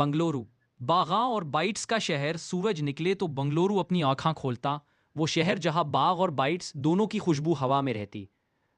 बंगलुरु, बागां और बाइट्स का शहर। सूरज निकले तो बंगलुरु अपनी आंखें खोलता, वो शहर जहां बाग और बाइट्स दोनों की खुशबू हवा में रहती।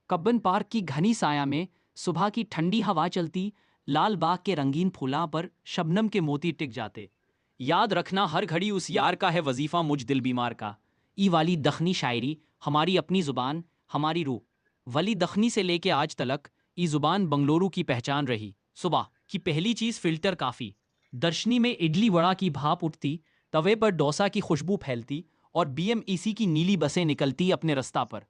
कब्बन पार्क की घनी साया में सुबह की ठंडी हवा चलती, लाल बाग के रंगीन फूलों पर शबनम के मोती टिक जाते। याद रखना हर घड़ी उस यार का है वजीफा मुझ दिल बीमार का। ई वाली दखनी शायरी हमारी अपनी जुबान, हमारी रूह। वली दखनी से लेके आज तलक ई जुबान बंगलुरु की पहचान रही। सुबह की पहली चीज फिल्टर काफी। दर्शनी में इडली वड़ा की भाप उठती, तवे पर डोसा की खुशबू फैलती और बीएमईसी की नीली बसें निकलती अपने रास्ता पर।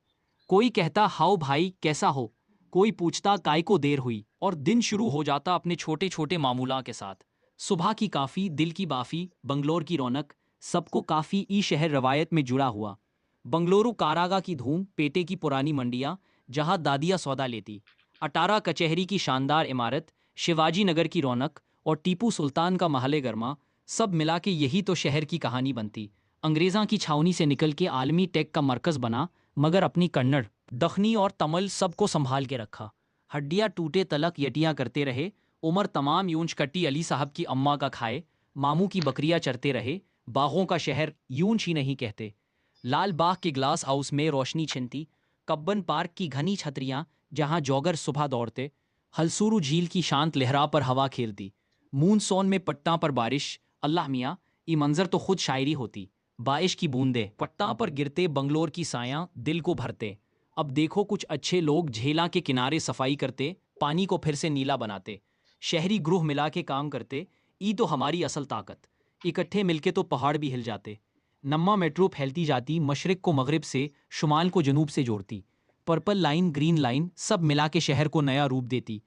कोई कहता हाउ भाई कैसा हो, कोई पूछता काय को देर हुई, और दिन शुरू हो जाता अपने छोटे छोटे मामूला के साथ। सुबह की काफ़ी, दिल की बाफ़ी, बंगलोर की रौनक, सबको काफ़ी ई शहर रवायत में जुड़ा हुआ। बंगलुरु कारागा की धूम, पेटे की पुरानी मंडियाँ जहाँ दादियाँ सौदा लेती, अटारा कचहरी की शानदार इमारत, शिवाजी नगर की रौनक और टीपू सुल्तान का महल गर्मा, सब मिला के यही तो शहर की कहानी बनती। अंग्रेज़ां की छावनी से निकल के आलमी टेक का मरकज़ बना, मगर अपनी कन्नड़, दखनी और तमिल सबको संभाल के रखा। हड्डियाँ टूटे तलक यटियाँ करते रहे, उमर तमाम यूंच कट्टी अली साहब की अम्मा का खाए, मामू की बकरियाँ चरते रहे। बागों का शहर यूंच ही नहीं कहते। लाल बाग के ग्लास हाउस में रोशनी छिनती, कब्बन पार्क की घनी छतरियाँ जहाँ जॉगर सुबह दौड़ते, हलसूरू झील की शांत लहरा पर हवा खेलती, मूनसोन में पट्टा पर बारिश। अल्लाह मियाँ, ये मंजर तो खुद शायरी होती। बारिश की बूंदे पट्टा पर गिरते, बंगलोर की सायां दिल को भरते। अब देखो कुछ अच्छे लोग झेला के किनारे सफाई करते, पानी को फिर से नीला बनाते, शहरी गृह मिला के काम करते। ई तो हमारी असल ताकत। इकट्ठे मिलके तो पहाड़ भी हिल जाते। नम्मा मेट्रो फैलती जाती, मशरिक को मगरिब से, शुमाल को जनूब से जोड़ती। पर्पल लाइन, ग्रीन लाइन सब मिला के शहर को नया रूप देती।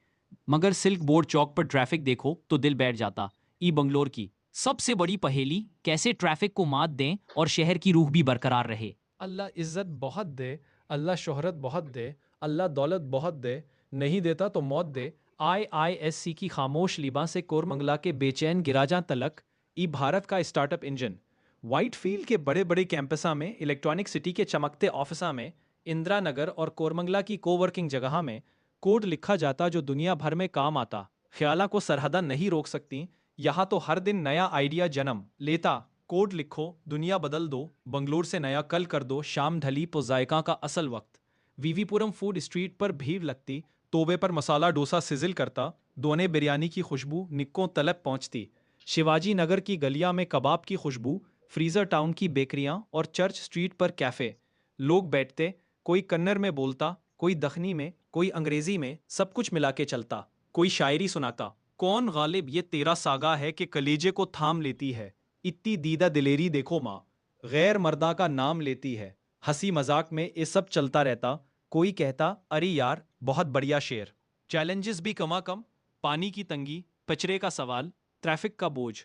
मगर सिल्क बोर्ड चौक पर ट्रैफिक देखो तो दिल बैठ जाता। ई बंगलोर की सबसे बड़ी पहेली, कैसे ट्रैफिक को मात दें और शहर की रूह भी बरकरार रहे। अल्लाह इज्जत बहुत दे, अल्लाह शोहरत बहुत दे, अल्लाह दौलत बहुत दे, नहीं देता तो मौत दे। IISC की खामोश लिबा से कोरमंगला के बेचैन गिराजा तलक, ई भारत का स्टार्टअप इंजन। व्हाइट फील्ड के बड़े बड़े कैंपसा में, इलेक्ट्रॉनिक सिटी के चमकते ऑफिसा में, इंदिरा नगर और कोरमंगला की कोवर्किंग जगह में कोड लिखा जाता जो दुनिया भर में काम आता। ख्याला को सरहदा नहीं रोक सकती, यहाँ तो हर दिन नया आइडिया जन्म लेता। कोड लिखो, दुनिया बदल दो, बंगलोर से नया कल कर दो। शाम ढली तो जायका का असल वक्त। वीवीपुरम फूड स्ट्रीट पर भीड़ लगती, तोबे पर मसाला डोसा सिजिल करता, दोने बिरयानी की खुशबू निक्कों तलब पहुंचती। शिवाजी नगर की गलियां में कबाब की खुशबू, फ्रीजर टाउन की बेकरियां और चर्च स्ट्रीट पर कैफे। लोग बैठते, कोई कन्नड़ में बोलता, कोई दखनी में, कोई अंग्रेजी में, सब कुछ मिला के चलता। कोई शायरी सुनाता, कौन गालिब ये तेरा सागा है कि कलेजे को थाम लेती है, इतनी दीदा दिलेरी देखो माँ, गैर मर्दा का नाम लेती है। हंसी मजाक में ये सब चलता रहता। कोई कहता अरे यार बहुत बढ़िया शेर। चैलेंजेस भी कमा कम, पानी की तंगी, कचरे का सवाल, ट्रैफिक का बोझ।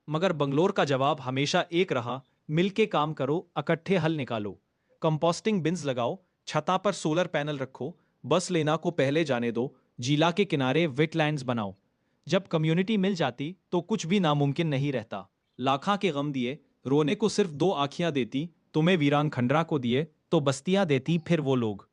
मगर बंगलोर का जवाब हमेशा एक रहा, मिलके काम करो, इकट्ठे हल निकालो। कंपोस्टिंग बिन्स लगाओ, छता पर सोलर पैनल रखो, बस लेना को पहले जाने दो, जिला के किनारे वेटलैंड्स बनाओ। जब कम्युनिटी मिल जाती तो कुछ भी नामुमकिन नहीं रहता। लाखा के गम दिए, रोने को सिर्फ दो आंखियां देती, तुम्हें वीरान खंडरा को दिए तो बस्तियां देती फिर वो लोग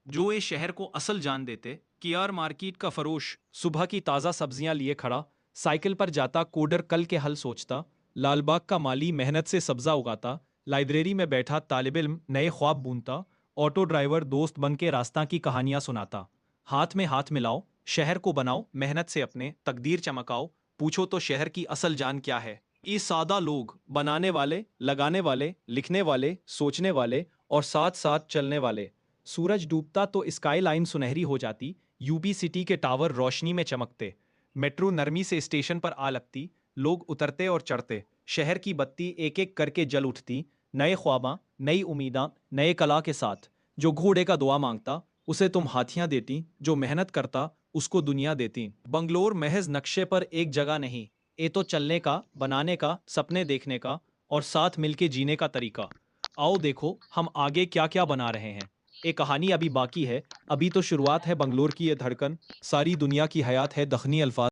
जो इस शहर को असल जान देते। कियार मार्केट का फरोश सुबह की ताज़ा सब्जियां लिए खड़ा, साइकिल पर जाता कोडर कल के हल सोचता। लालबाग का माली मेहनत से सब्जा उगाता, लाइब्रेरी में बैठा तालिब इल्म नए ख्वाब बूनता, ऑटो ड्राइवर दोस्त बन के रास्ता की कहानियां सुनाता। हाथ में हाथ मिलाओ, शहर को बनाओ, मेहनत से अपने तकदीर चमकाओ। पूछो तो शहर की असल जान क्या है? ये सादा लोग, बनाने वाले, लगाने वाले, लिखने वाले, सोचने वाले और साथ साथ चलने वाले। सूरज डूबता तो स्काई लाइन सुनहरी हो जाती, यूबी सिटी के टावर रोशनी में चमकते, मेट्रो नरमी से स्टेशन पर आ लगती, लोग उतरते और चढ़ते, शहर की बत्ती एक एक करके जल उठती। नए ख्वाबा, नई उम्मीदां, नए कला के साथ। जो घोड़े का दुआ मांगता उसे तुम हाथियां देती, जो मेहनत करता उसको दुनिया देती। बंगलोर महज नक्शे पर एक जगह नहीं, ये तो चलने का, बनाने का, सपने देखने का और साथ मिलके जीने का तरीका। आओ देखो हम आगे क्या क्या बना रहे हैं। एक कहानी अभी बाकी है, अभी तो शुरुआत है बंगलोर की ये धड़कन। सारी दुनिया की हयात है दखनी अल्फाज।